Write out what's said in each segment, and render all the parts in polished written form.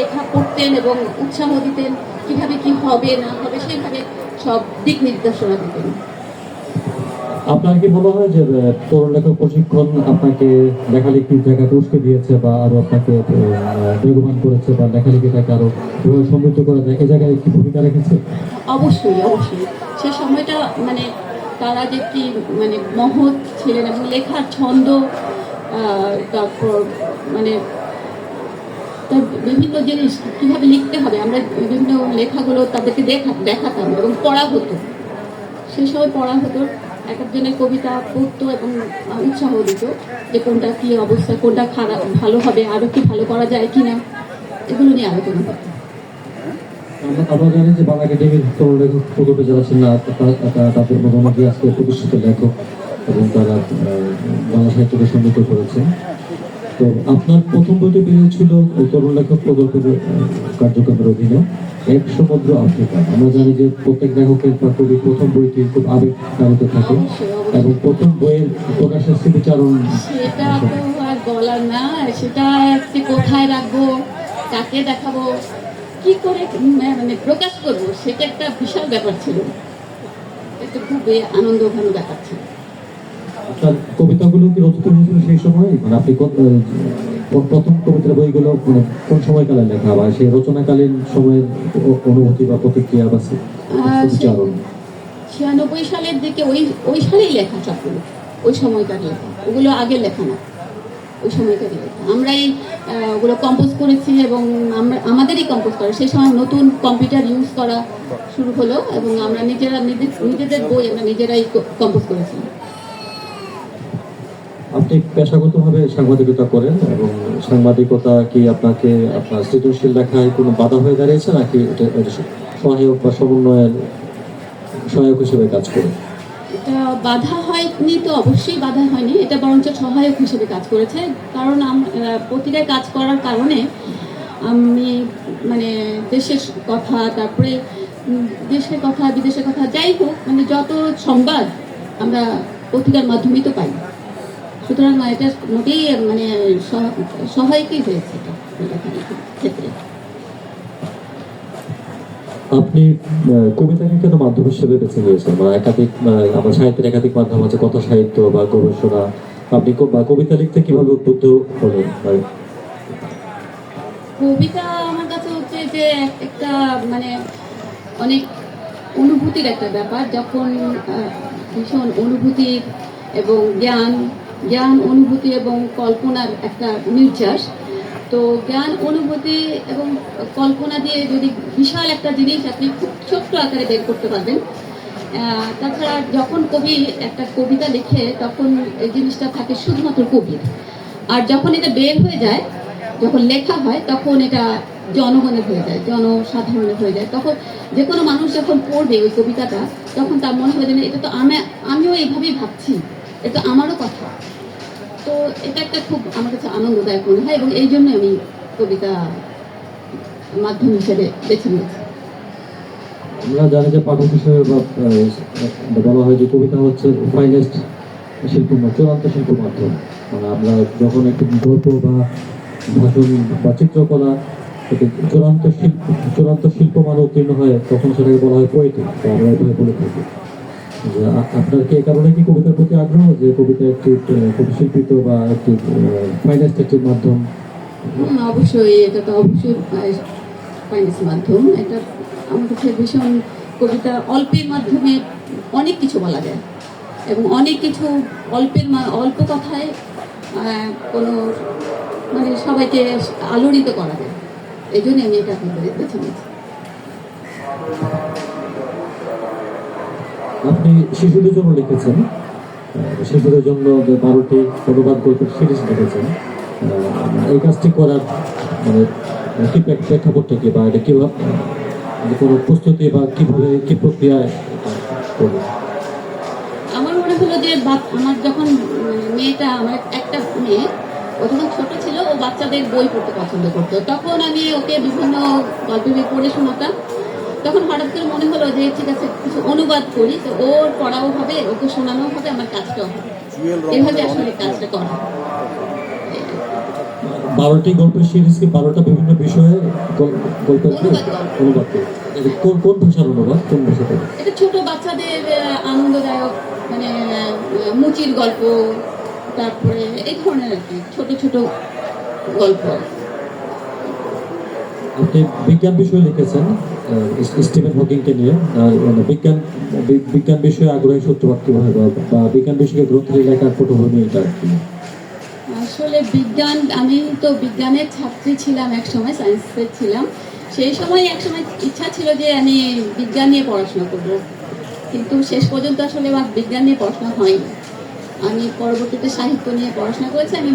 লেখা পড়তেন এবং উৎসাহ দিতেন, কিভাবে কি হবে না হবে সেইভাবে সব দিক নির্দেশনা দিতেন। আপনার কি মনে হয় যে তরুণ লেখক প্রশিক্ষণ আপনাকে লেখালেখির জায়গাতে উস্কে দিয়েছে বা আরো আপনাকে বেগবান করেছে বা লেখালেখিটাকে আরো কিভাবে সমৃদ্ধ করা যায় এই জায়গায় কি ভূমিকা রেখেছে? অবশ্যই অবশ্যই সে সময়টা মানে তারা যে কি মানে মহৎ ছিলেন এবং লেখার ছন্দ, তারপর মানে তার বিভিন্ন জিনিস কীভাবে লিখতে হবে, আমরা বিভিন্ন লেখাগুলো তাদেরকে দেখাতাম এবং পড়া হতো। সেই সময় পড়া হতো, এক একজনের কবিতা পড়তো এবং উৎসাহ দিত যে কোনটা কী অবস্থা, কোনটা খারাপ ভালো হবে, আরও কি ভালো করা যায় কি না, এগুলো নিয়ে আলোচনা হতো। আমরা জানি যে বাংলা একাডেমির তরুণ লেখক প্রকল্পে যারা ছিলেন তাদের মধ্যে অনেকে আজকে প্রতিষ্ঠিত লেখক এবং তারা বাংলা সাহিত্যকে সমৃদ্ধ করেছেন। তো আপনার প্রথম বইটি বেরিয়েছিল তরুণ লেখক প্রকল্পের কার্যক্রমের অধীনে এক সমুদ্র আফ্রিকা। আমরা জানি যে প্রত্যেক লেখকের বা কবির প্রথম বইটি খুব আবেগ তাড়িত থাকে এবং প্রথম বইয়ের প্রকাশের স্মৃতিচারণ সেটা তো আর বলার না, সেটা কোথায় রাখবো, কাকে দেখাবো, কি করে মানে প্রকাশ করবো, সেটা একটা বিশাল ব্যাপার ছিল। একটা খুবই আনন্দ ঘন ব্যাপার ছিল। আপনার কবিতাগুলো কি রচিত হয়েছিল সেই সময়? মানে আপনি প্রথম কবিতার বইগুলো মানে কোন সময়কালে লেখা বা সেই রচনাকালীন সময়ের অনুভূতি বা প্রতিক্রিয়া বা স্মৃতিচারণ? 96 সালের দিকে ওই সালেই লেখা সবগুলো, ওই সময়কার লেখা, ওগুলো আগের লেখা না, ওই সময়কার লেখা। আমরাই ওগুলো কম্পোজ করেছি এবং আমাদেরই কম্পোজ করা। সেই সময় নতুন কম্পিউটার ইউজ করা শুরু হলো এবং আমরা নিজেদের বই আমরা নিজেরাই কম্পোজ করেছি। আপনি পেশাগতভাবে সাংবাদিকতা করেন এবং সাংবাদিকতা কি আপনাকে আপনার সৃজনশীল লেখায় কোনো বাধা হয়ে দাঁড়িয়েছে নাকি এটা সহায়ক বা সমন্বয়ের সহায়ক হিসেবে কাজ করে? এটা বাধা হয়নি তো, অবশ্যই বাধা হয়নি, এটা বরঞ্চ সহায়ক হিসেবে কাজ করেছে। কারণ পত্রিকায় কাজ করার কারণে আমি মানে দেশের কথা, তারপরে দেশের কথা বিদেশের কথা যাই হোক, মানে যত সংবাদ আমরা পত্রিকার মাধ্যমেই তো পাই। সুতরাং এটা মোটেই মানে সহায়কই হয়েছে ক্ষেত্রে। আপনি কবিতাকে কেন মাধ্যম হিসেবে বেছে নিয়েছেন? মানে একাধিক আমার সাহিত্যের একাধিক মাধ্যম আছে, কথা সাহিত্য বা গবেষণা। আপনি কবিতা লিখতে কিভাবে উদ্বুদ্ধ হলেন? কবিতা আমার কাছে হচ্ছে যে একটা মানে অনেক অনুভূতির একটা ব্যাপার। যখন ভীষণ অনুভূতির এবং জ্ঞান অনুভূতি এবং কল্পনার একটা নির্যাস, তো জ্ঞান অনুভূতি এবং কল্পনা দিয়ে যদি বিশাল একটা জিনিস আপনি খুব ছোট্ট আকারে বের করতে পারবেন। তাছাড়া যখন কবি একটা কবিতা লেখে তখন এই জিনিসটা থাকে শুধুমাত্র কবির, আর যখন এটা বের হয়ে যায়, যখন লেখা হয় তখন এটা জনগণের হয়ে যায়, জনসাধারণের হয়ে যায়। তখন যে কোনো মানুষ যখন পড়বে ওই কবিতাটা, তখন তার মনে হবে যে এটা তো আমিও এইভাবেই ভাবছি, এটা আমারও কথা। তো এটা একটা খুব আমার কাছে আনন্দদায়ক মনে হয় এবং এই জন্য আমি কবিতা মাধ্যম হিসেবে বেছে নিয়েছি। আমরা জানি যে পাঠক হিসেবে বলা হয় যে কবিতা হচ্ছে ফাইনেস্ট শিল্প, চূড়ান্ত শিল্প মাধ্যম। মানে আমরা যখন একটি গল্প বা ভাষণ বা চিত্রকলা চূড়ান্ত শিল্প মানে উত্তীর্ণ হয় তখন সেটাকে বলা হয় পোয়েটিক, আমরা এভাবে বলে থাকি। আপনার কি এই কারণে কি কবিতার প্রতি আগ্রহ যে কবিতা একটি খুব শিল্পিত বা একটি ফাইনেস্ট একটি মাধ্যম? অবশ্যই, এটা তো অবশ্যই ফাইনেস্ট মাধ্যম। এটা আমার কাছে ভীষণ, কবিতা অল্পের মাধ্যমে অনেক কিছু বলা যায় এবং অনেক কিছু অল্প কথায় কোনো মানে সবাইকে আলোড়িত করা যায়। এই জন্যই আমি এটা বেছে নিয়েছি। আপনি শিশুদের জন্য লিখেছেন, শিশুদের জন্য 12টি অনুবাদ গল্পের সিরিজ লিখেছেন। এই কাজটি করার মানে কি প্রেক্ষাপটটা কি, বা এটা কিভাবে কোনো প্রস্তুতি বা কিভাবে কি প্রক্রিয়ায় করবেন? আমার মনে হলো যে আমার যখন মেয়েটা, আমার একটা মেয়ে, ও যখন ছোট ছিল, ও বাচ্চাদের বই পড়তে পছন্দ করতো, তখন আমি ওকে বিভিন্ন গল্পের বই পড়ে শোনাতাম। তখন হঠাৎ করে মনে হলো যে ঠিক আছে কিছু অনুবাদ করি, তো ওর পড়াও হবে, ওকে শোনানো হবে, আমার কাজটাও হবে, এভাবে আসলে কাজটা করা। 12টি গল্পের সিরিজ কি 12টা বিভিন্ন বিষয়ে গল্পের অনুবাদ গল্প। অনুবাদ করে? এটা কোন ভাষার অনুবাদ, কোন ভাষাতে? এটা ছোট বাচ্চাদের আনন্দদায়ক, মানে মুচির গল্প, তারপরে এই ধরনের আর কি ছোট ছোট গল্প। আপনি বিজ্ঞান বিষয়ে লিখেছেন স্টিভেন হকিংকে নিয়ে, আর মানে বিজ্ঞান বিষয়ে আগ্রহী সূত্রপাত কিভাবে বা বিজ্ঞান বিষয়ে গ্রন্থের লেখার পটভূমি এটা কি? আসলে বিজ্ঞান, আমি তো বিজ্ঞানের ছাত্রী ছিলাম, এক সময় সায়েন্সের ছিলাম। সেই সময় এক সময় ইচ্ছা ছিল যে আমি বিজ্ঞান নিয়ে পড়াশোনা করব, কিন্তু শেষ পর্যন্ত আসলে আমার বিজ্ঞান নিয়ে পড়াশোনা হয়নি। আমি পরবর্তীতে সাহিত্য নিয়ে পড়াশোনা করেছি, আমি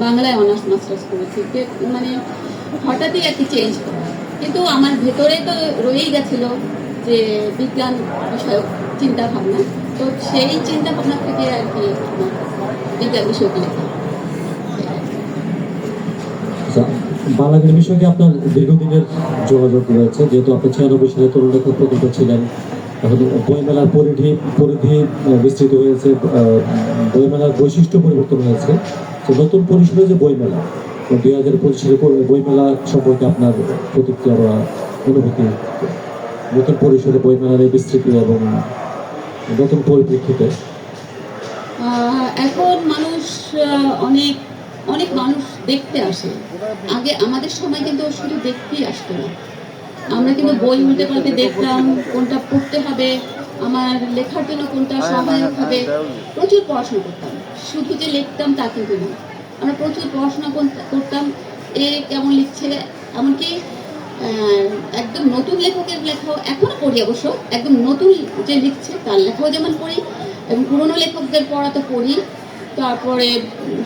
বাংলায় অনার্স মাস্টার্স করেছি। মানে হঠাৎই আর কি চেঞ্জ করা, কিন্তু আমার ভেতরে তো রয়েই গেছিল যে বিজ্ঞান বিষয়ক চিন্তা ভাবনা। তো সেই চিন্তা ভাবনা থেকে আর কি আমার বিজ্ঞান বিষয়ক লেখা। আচ্ছা, বাংলাদেশের বিষয়ে আপনার দীর্ঘদিনের যোগাযোগ রয়েছে, যেহেতু আপনি 96 সালে তরুণ লেখক প্রকল্প ছিলেন। এখন বইমেলার পরিধি পরিধি বিস্তৃত হয়েছে, বইমেলার বৈশিষ্ট্য পরিবর্তন হয়েছে। তো নতুন পরিসরে যে বইমেলা, 2025 সালে বইমেলা সম্পর্কে আপনার প্রতিক্রিয়া বা অনুভূতি, নতুন পরিসরে বইমেলার এই বিস্তৃতি এবং নতুন পরিপ্রেক্ষিতে? এখন মানুষ অনেক অনেক মানুষ দেখতে আসে। আগে আমাদের সময় কিন্তু শুধু দেখতেই আসতো না, আমরা কিন্তু বই উল্টে পাল্টে দেখতাম, কোনটা পড়তে হবে, আমার লেখার জন্য কোনটা সহায়ক হবে। প্রচুর পড়াশোনা করতাম, শুধু যে লিখতাম তা কিন্তু না, আমরা প্রচুর পড়াশোনা করতাম। এ কেমন লিখছে, এমনকি একদম নতুন লেখকের লেখাও এখনো পড়ি অবশ্য, একদম নতুন যে লিখছে তার লেখাও যেমন পড়ি, এবং পুরনো লেখকদের পড়া তো পড়ি। তারপরে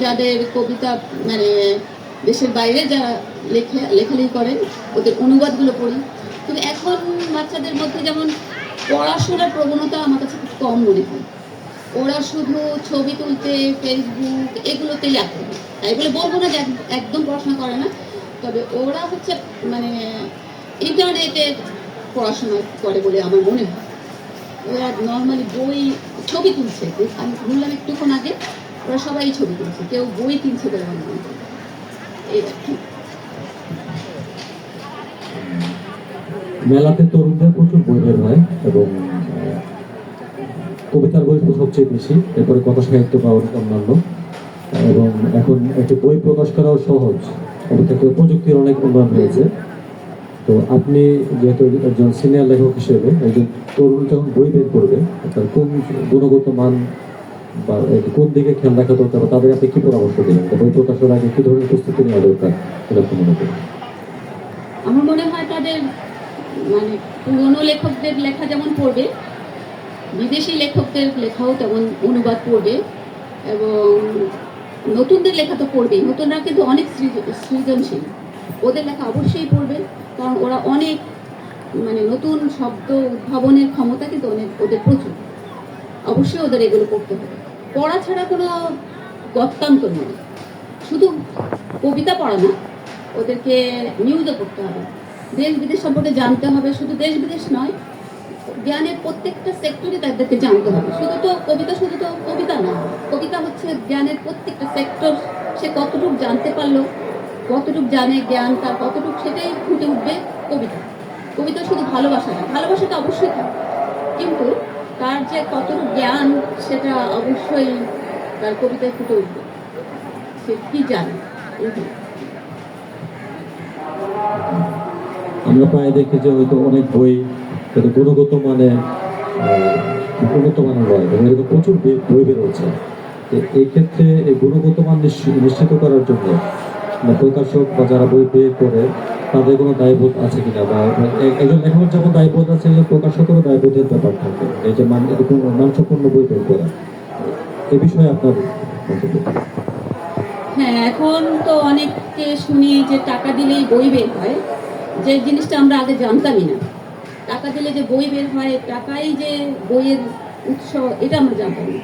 যাদের কবিতা, মানে দেশের বাইরে যারা লেখালেখি করেন ওদের অনুবাদগুলো পড়ি। কিন্তু এখন বাচ্চাদের মধ্যে যেমন পড়াশোনার প্রবণতা আমার কাছে খুব কম মনে হয়। ওরা শুধু ছবি তুলতে, ফেসবুক এগুলোতেই আগ্রহী। তাই বলে বলবো না যে একদম পড়াশোনা করে না, তবে ওরা হচ্ছে মানে ইন্টারনেটে পড়াশোনা করে বলে আমার মনে হয়। ওরা নর্মালি বই, ছবি তুলছে, আমি বললাম একটুক্ষণ আগে, ওরা সবাই ছবি তুলছে, কেউ বই কিনছে বলে আমার মনে হয়। এই আর কি। মেলাতে তরুণদের প্রচুর বই বের হয় এবং কবিতার বই তো সবচেয়ে বেশি, এরপরে কথা সাহিত্য বা অন্যান্য। এবং এখন একটি বই প্রকাশ করাও সহজ, অপেক্ষাকৃত প্রযুক্তির অনেক উন্নয়ন হয়েছে। তো আপনি যেহেতু একজন সিনিয়র লেখক হিসেবে একজন তরুণ যখন বই বের করবে, তার কোন গুণগত মান বা কোন দিকে খেয়াল রাখা দরকার, বা তাদের আপনি কি পরামর্শ দেবেন? বই প্রকাশের আগে কি ধরনের প্রস্তুতি নেওয়া দরকার এটা আপনি মনে করেন? আমার মনে হয় তাদের, মানে পুরনো লেখকদের লেখা যেমন পড়বে, বিদেশি লেখকদের লেখাও তেমন অনুবাদ পড়বে, এবং নতুনদের লেখা তো পড়বেই। নতুনরা কিন্তু অনেক সৃজনশীল, ওদের লেখা অবশ্যই পড়বে, কারণ ওরা অনেক, মানে নতুন শব্দ উদ্ভাবনের ক্ষমতা কিন্তু অনেক ওদের প্রচুর। অবশ্যই ওদের এগুলো পড়তে হবে। পড়া ছাড়া কোনো গত্যান্তর নয়। শুধু কবিতা পড়া না, ওদেরকে নিউজও পড়তে হবে, দেশ বিদেশ সম্পর্কে জানতে হবে। শুধু দেশ বিদেশ নয়, জ্ঞানের প্রত্যেকটা সেক্টরে তাদেরকে জানতে হবে। শুধু তো কবিতা না, কবিতা হচ্ছে জ্ঞানের প্রত্যেকটা সেক্টর। সে কতটুকু জানতে পারলো, কতটুকু জানে, জ্ঞান তার কতটুকু, সেটাই ফুটে উঠবে কবিতা। কবিতা শুধু ভালোবাসা না, ভালোবাসাটা অবশ্যই থাকে, কিন্তু তার যে কতটুকু জ্ঞান সেটা অবশ্যই তার কবিতায় ফুটে উঠবে, সে কি জানে। আমরা প্রায় দেখি যে হয়তো অনেক বই হয়তো গুণগত মানে উন্নত মানের নয়, এবং এরকম প্রচুর বই বেরোচ্ছে। তো এই ক্ষেত্রে এই গুণগত মান নিশ্চিত করার জন্য প্রকাশক বা যারা বই বের করে তাদের কোনো দায়বোধ আছে কিনা, বা একজন লেখকের যেমন দায়বোধ আছে, একজন প্রকাশকেরও দায়বোধের ব্যাপার থাকে, এই যে মানসম্পন্ন বই বের করা, এ বিষয়ে আপনার মন্তব্য? হ্যাঁ, এখন তো অনেককে শুনি যে টাকা দিলেই বই বের হয়, যে জিনিসটা আমরা আগে জানতামই না। টাকা দিলে যে বই বের হয়, টাকাই যে বইয়ের উৎস, এটা আমরা জানতাম না।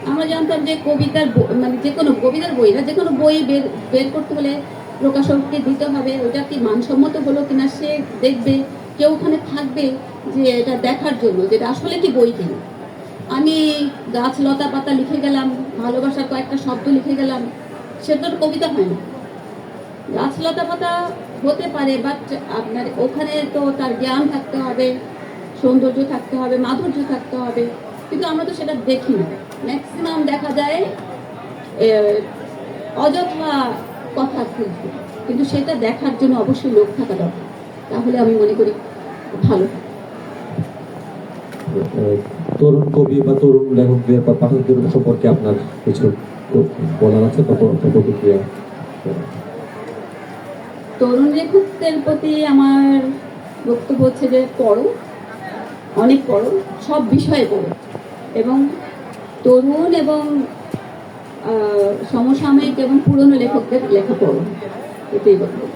আমরা জানতাম যে কবিতার মানে যে কোনো কবিতার বই না, যে কোনো বই বের বের করতে হলে প্রকাশককে দিতে হবে, ওটা কি মানসম্মত হলো কিনা সে দেখবে, কেউ ওখানে থাকবে যে এটা দেখার জন্য যেটা আসলে কি বই কিনা। আমি গাছ লতা পাতা লিখে গেলাম, ভালোবাসার কয়েকটা শব্দ লিখে গেলাম, সেটা তো কবিতা হয় না। গাছলতা পাতা হতে পারে, বাট আপনার ওখানে তো তার জ্ঞান থাকতে হবে, সৌন্দর্য থাকতে হবে, মাধুর্য থাকতে হবে, কিন্তু আমরা তো সেটা দেখি না। ম্যাক্সিমাম দেখা যায় অযথা কথা খুঁজবে, কিন্তু সেটা দেখার জন্য অবশ্যই লোক থাকা দরকার, তাহলে আমি মনে করি ভালো। তরুণ কবি বা তরুণ লেখকদের বা পাঠকদের সম্পর্কে আপনার কিছু বলার আছে বা প্রতিক্রিয়া? তরুণ লেখকদের প্রতি আমার বক্তব্য হচ্ছে যে পড়ো, অনেক পড়ো, সব বিষয়ে পড়ো, এবং তরুণ এবং সমসাময়িক এবং পুরনো লেখকদের লেখা পড়ো, এটাই বক্তব্য।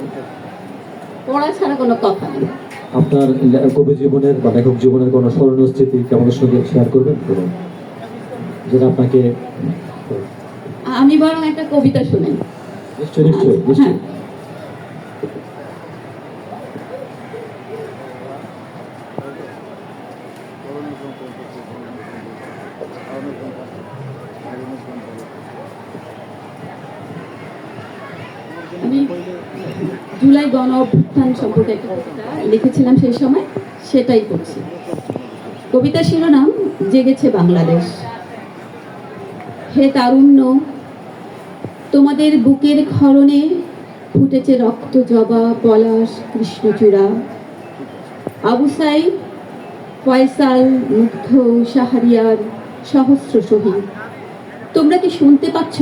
পড়া ছাড়া কোনো কথা নেই। আপনার কবি জীবনের বা লেখক জীবনের কোনো স্মরণীয় স্মৃতি আমাদের সঙ্গে শেয়ার করবেন, যেটা আপনাকে? আমি বরং একটা কবিতা শুনি। নিশ্চয়ই নিশ্চয়ই হ্যাঁ। নিশ্চয়ই। আমি জুলাই গণ অভ্যুত্থান সম্পর্কে একটা কবিতা লিখেছিলাম সেই সময়, সেটাই পড়ছি। কবিতা শিরোনাম জেগেছে বাংলাদেশ। হে তারুণ্য, তোমাদের বুকের ক্ষরণে ফুটেছে রক্ত জবা, পলাশ, কৃষ্ণচূড়া। আবু সাইদ, ফয়সাল, মুগ্ধ, শাহরিয়ার, সহস্র শহীদ। তোমরা কি শুনতে পাচ্ছ?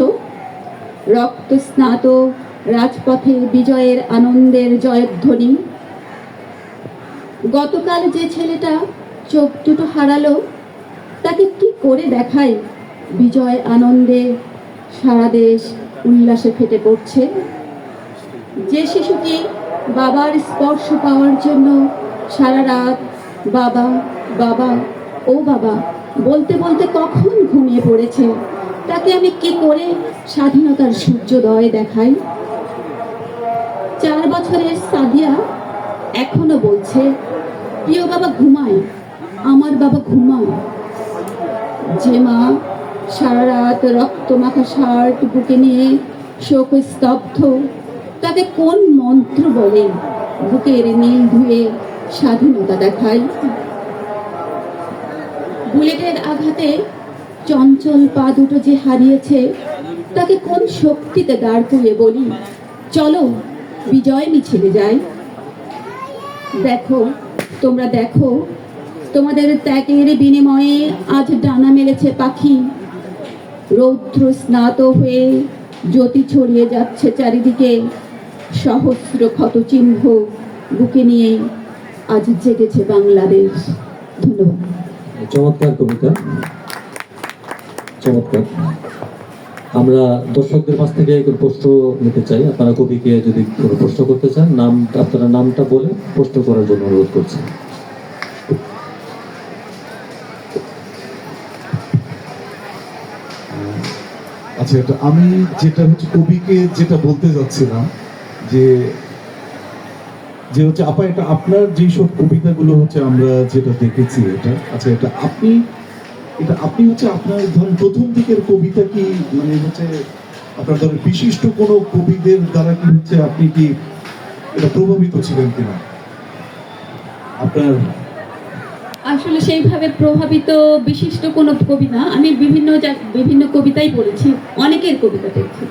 রক্ত স্নাত রাজপথে বিজয়ের আনন্দের জয়ধ্বনি। গতকাল যে ছেলেটা চোখ দুটো হারালো, তাকে কি করে দেখায় বিজয় আনন্দে সারা দেশ উল্লাসে ফেটে পড়ছে। যে শিশুটি বাবার স্পর্শ পাওয়ার জন্য সারা রাত বাবা বাবা ও বাবা বলতে বলতে কখন ঘুমিয়ে পড়েছে, তাকে আমি কি করে স্বাধীনতার সূর্যোদয় দেখাই। 4 বছরের সাদিয়া এখনো বলছে, প্রিয় বাবা ঘুমায়, আমার বাবা ঘুমায়। যে মা সারা রাত রক্ত মাখা শার্ট বুকে নিয়ে শোক স্তব্ধ, তাকে কোন মন্ত্র বলে বুকের নীল ধুয়ে স্বাধীনতা দেখায়। বুলেটের আঘাতে চঞ্চল পা দুটো যে হারিয়েছে, তাকে কোন শক্তিতে দাঁড় করিয়ে বলি, চলো বিজয় মিছিলে যাই। দেখো, তোমরা দেখো, তোমাদের ত্যাগের বিনিময়ে আজ ডানা মেলেছে পাখি। রৌদ্র স্নাত হয়ে জ্যোতি ছড়িয়ে যাচ্ছে চারিদিকে, সহস্র ক্ষত চিহ্ন বুকে নিয়ে আজ জেগেছে বাংলাদেশ। ধন্যবাদ। চমৎকার কবিতা, চমৎকার। আমরা দর্শকদের কাছ থেকে কোনো প্রশ্ন নিতে চাই। আপনারা কবিকে যদি কোনো প্রশ্ন করতে চান, আপনারা নামটা বলে প্রশ্ন করার জন্য অনুরোধ করছি। আচ্ছা, এটা আমি যেটা হচ্ছে কবিকে যেটা বলতে যাচ্ছিলাম যে যে হচ্ছে আপা, এটা আপনার যেসব কবিতাগুলো হচ্ছে আমরা যেটা দেখেছি, এটা আচ্ছা, এটা আপনি হচ্ছে আপনার ধরেন প্রথম দিকের কবিতা কি মানে হচ্ছে আপনার ধরেন বিশিষ্ট কোনো কবিদের দ্বারা কি হচ্ছে আপনি কি এটা প্রভাবিত ছিলেন কিনা আপনার? আসলে সেইভাবে প্রভাবিত বিশিষ্ট কোনো কবি না, আমি বিভিন্ন কবিতাই পড়েছি, অনেকের কবিতা পড়েছি।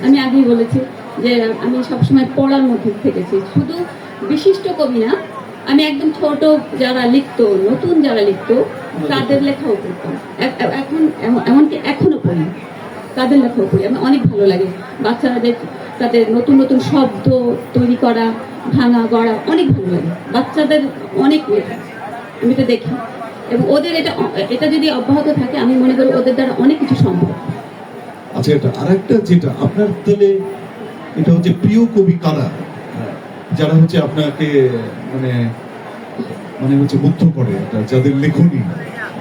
আমি আগেই বলেছি যে আমি সবসময় পড়ার মধ্যে থেকেছি, শুধু বিশিষ্ট কবি না, আমি একদম ছোট যারা লিখতো, নতুন যারা লিখতো তাদের লেখাও পড়তাম। এখন এমনকি এখনো পড়ি, তাদের লেখাও পড়ি। আমার অনেক ভালো লাগে বাচ্চাদের, তাদের নতুন নতুন শব্দ তৈরি করা, ভাঙা গড়া, অনেক ভালো লাগে বাচ্চাদের অনেক লেখা। আমি তো দেখি, এবং ওদের এটা যদি অব্যাহত থাকে, আমি মনে করি ওদের দ্বারা অনেক কিছু সম্ভব। আচ্ছা, এটা আরেকটা যেটা আপনার তাহলে এটা হচ্ছে প্রিয় কবি কারা, যারা হচ্ছে আপনাকে মানে মানে হচ্ছে মুগ্ধ করে, যাদের লেখনী,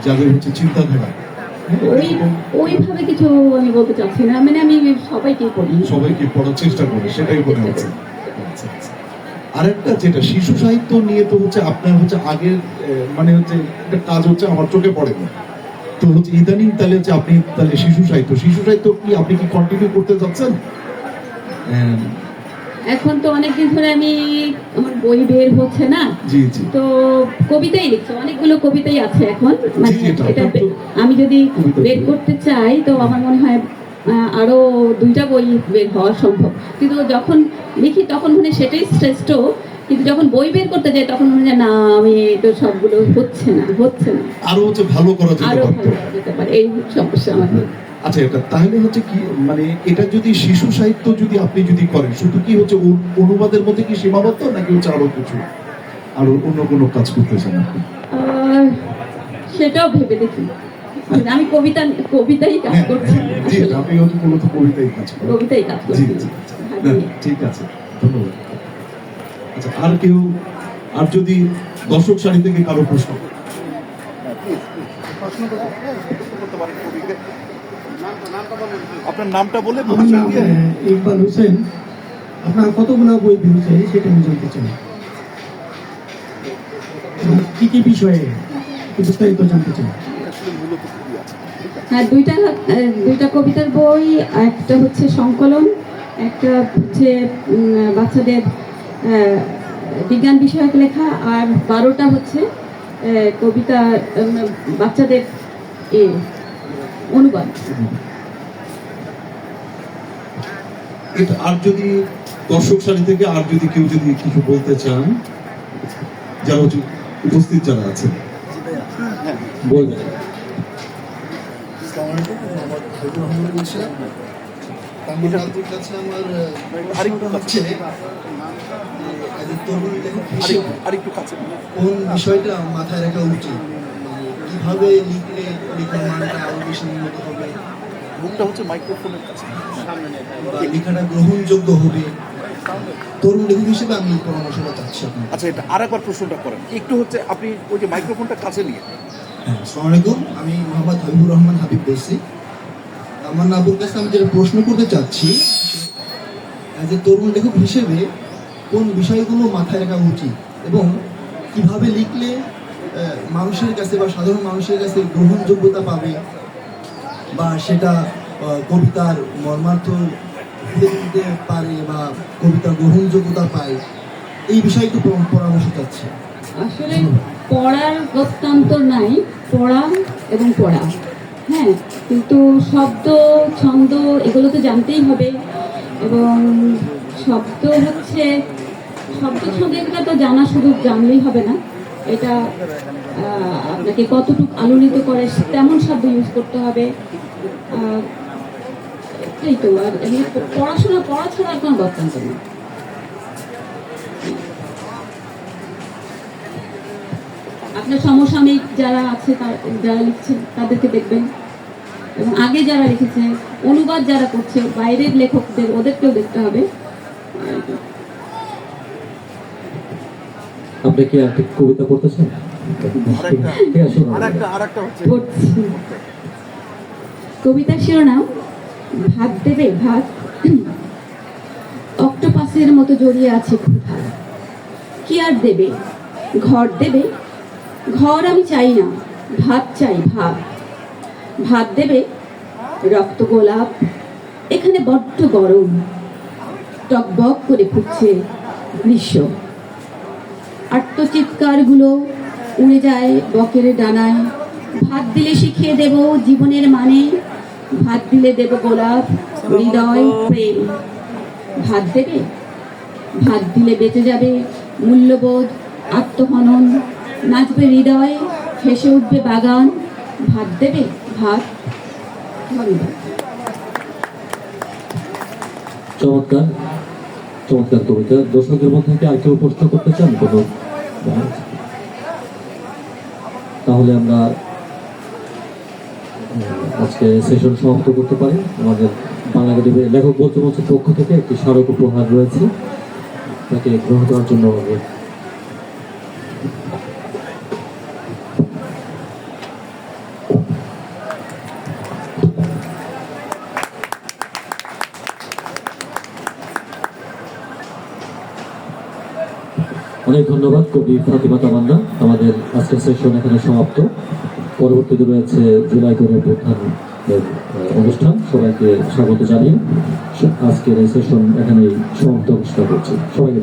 যাদের হচ্ছে চিন্তাধারা? ওইভাবে কিছু আমি বলতে চাচ্ছি না, মানে আমি সবাইকে পড়ি, সবাইকে পড়ার চেষ্টা করে, সেটাই মনে হচ্ছে। আরেকটা যেটা শিশু সাহিত্য নিয়ে, তো হচ্ছে আপনার হচ্ছে আগের মানে হচ্ছে একটা কাজ হচ্ছে আমার চোখে পড়ে না, তো হচ্ছে ইদানিং তাহলে হচ্ছে আপনি তাহলে শিশু সাহিত্য কি আপনি কি কন্টিনিউ করতে যাচ্ছেন? এখন তো অনেকদিন ধরে আমার বই বের হচ্ছে না, জি জি তো কবিতাই লিখছি, অনেকগুলো কবিতাই আছে এখন। মানে জি, এটা এটা আপনার তো আমি যদি কবিতা বের বই। করতে চাই তো আমার মনে হয় আরো 2টা বই বের হওয়া সম্ভব, কিন্তু যখন লিখি তখন মনে হয় সেটাই শ্রেষ্ঠ, কিন্তু যখন বই বের করতে যাই তখন মনে হয় না, আমি তো সবগুলো হচ্ছে না। আরো হচ্ছে ভালো করা যেতে আরো পারতো। ভালো করা যেতে পারে, এই সমস্যা আমাদের। আচ্ছা, এটা তাহলে হচ্ছে কি, মানে এটা যদি শিশু সাহিত্য যদি আপনি যদি করেন, শুধু কি হচ্ছে অনুবাদের মধ্যে কি সীমাবদ্ধ, নাকি হচ্ছে আরো কিছু, আরো অন্য কোনো কাজ করতে চান আপনি? আর সেটাও ভেবে দেখি, আমি কবিতাই কাজ হ্যাঁ, করছি, জি আসলে আপনি হচ্ছে মূলত কবিতাই কাজ করেন। কবিতাই কাজ জি করছি। জি না, ঠিক আছে, ধন্যবাদ। আচ্ছা, আর কেউ, আর যদি দর্শক সারি থেকে কারো প্রশ্ন? আপনার নামটা বলে আমার নাম ইকবাল হোসেন। আপনার কতগুলো বই বেরোছে সেটা আমি জানতে চাই, এবং কি কি বিষয়ে একটু বিস্তারিত জানতে চাই। হ্যাঁ, দুইটা কবিতার বই, একটা হচ্ছে সংকলন, একটা হচ্ছে বাচ্চাদের বিজ্ঞান বিষয়ক লেখা, আর 12টা হচ্ছে কবিতা, বাচ্চাদের অনুবাদ। এটা আর যদি দর্শক সারি থেকে আর যদি কেউ যদি কিছু বলতে চান, যারা হচ্ছে উপস্থিত যারা আছেন বলবেন। আপনাদের কাছে আমার প্রশ্নটা হচ্ছে যে, as a তরুণ লেখক হিসেবে আরেকটু কাছে কোন বিষয়টা মাথায় রাখা উচিত, মানে কিভাবে লিখলে লেখার মানটা আরো বেশি উন্নত হবে, মুখটা হচ্ছে মাইক্রোফোনের কাছে। বা লেখাটা গ্রহণযোগ্য হবে, তরুণ লেখক হিসেবে আমি এই পরামর্শটা চাচ্ছি আপনার। আচ্ছা, এটা আর একবার প্রশ্নটা করেন একটু, হচ্ছে আপনি ওই যে মাইক্রোফোনটা কাছে নিয়ে। আসসালামু আলাইকুম, আমি মোহাম্মদ হাবিবুর রহমান হাবিব বলছি। আমার নাবুর কাছে আমি যেটা প্রশ্ন করতে চাচ্ছি, অ্যাজ এ তরুণ লেখক হিসেবে কোন বিষয়গুলো মাথায় রাখা উচিত এবং কিভাবে লিখলে মানুষের কাছে বা সাধারণ মানুষের কাছে গ্রহণযোগ্যতা পাবে, বা সেটা কবিতার মর্মার্থ ফুটে তুলতে পারে বা কবিতার গ্রহণযোগ্যতা পায়, এই বিষয়ে একটু পরামর্শ চাচ্ছি। আসলে পড়ার অত্যন্ত নাই, পড়া এবং পড়া, হ্যাঁ, কিন্তু শব্দ ছন্দ এগুলো তো জানতেই হবে, এবং শব্দ ছন্দ এগুলো তো জানা, শুধু জানলেই হবে না, এটা আপনাকে কতটুকু আলোড়িত করে তেমন শব্দ ইউজ করতে হবে। এই তো, আর এমনি পড়া ছাড়া আর কোনো বক্তব্য নেই। আপনার সমসাময়িক যারা আছে, যারা লিখছে তাদেরকে দেখবেন, এবং আগে যারা লিখেছে, অনুবাদ যারা করছে বাইরের লেখকদের, ওদেরকেও দেখতে হবে। আপনি কি একটা কবিতা পড়তেছেন? ঠিক আছে, শোনান। আরেকটা হচ্ছে পড়ছি। কবিতার শিরোনাম ভাত দেবে ভাত, অক্টোপাসের মতো জড়িয়ে আছে ক্ষুধা, কি আর দেবে, ঘর দেবে, ঘর আমি চাই না, ভাত চাই ভাত, ভাত দেবে, রক্ত গোলাপ, এখানে বড্ড গরম, টকবক করে ফুটছে গ্রীষ্ম, আত্মচিৎকারগুলো উড়ে যায় বকের ডানায়, ভাত দিলে শিখিয়ে দেব জীবনের মানে, ভাত দিলে দেব গোলাপ, হৃদয়, প্রেম, ভাত দেবে, ভাত দিলে বেঁচে যাবে মূল্যবোধ, আত্মহনন, নাচবে হৃদয়, হেসে উঠবে বাগান, ভাত দেবে ভাত। ধন্যবাদ। চমৎকার চমৎকার কবিতা। দর্শকদের মধ্যে থেকে আর কেউ প্রশ্ন করতে চান কোনো? তাহলে আমরা আজকে সেশন সমাপ্ত করতে পারি। আমাদের বাংলা একাডেমির লেখক মঞ্চের পক্ষ থেকে একটি স্মারক উপহার রয়েছে, তাকে গ্রহণ করার জন্য আমাদের অনেক ধন্যবাদ কবি ফাতিমা তামান্না। আমাদের আজকের সেশন এখানে সমাপ্ত। পরবর্তীতে রয়েছে জুলাই করে অনুষ্ঠান। সবাইকে স্বাগত জানিয়ে আজকের এই সেশন এখানেই সমাপ্ত ঘোষণা করছি। সবাইকে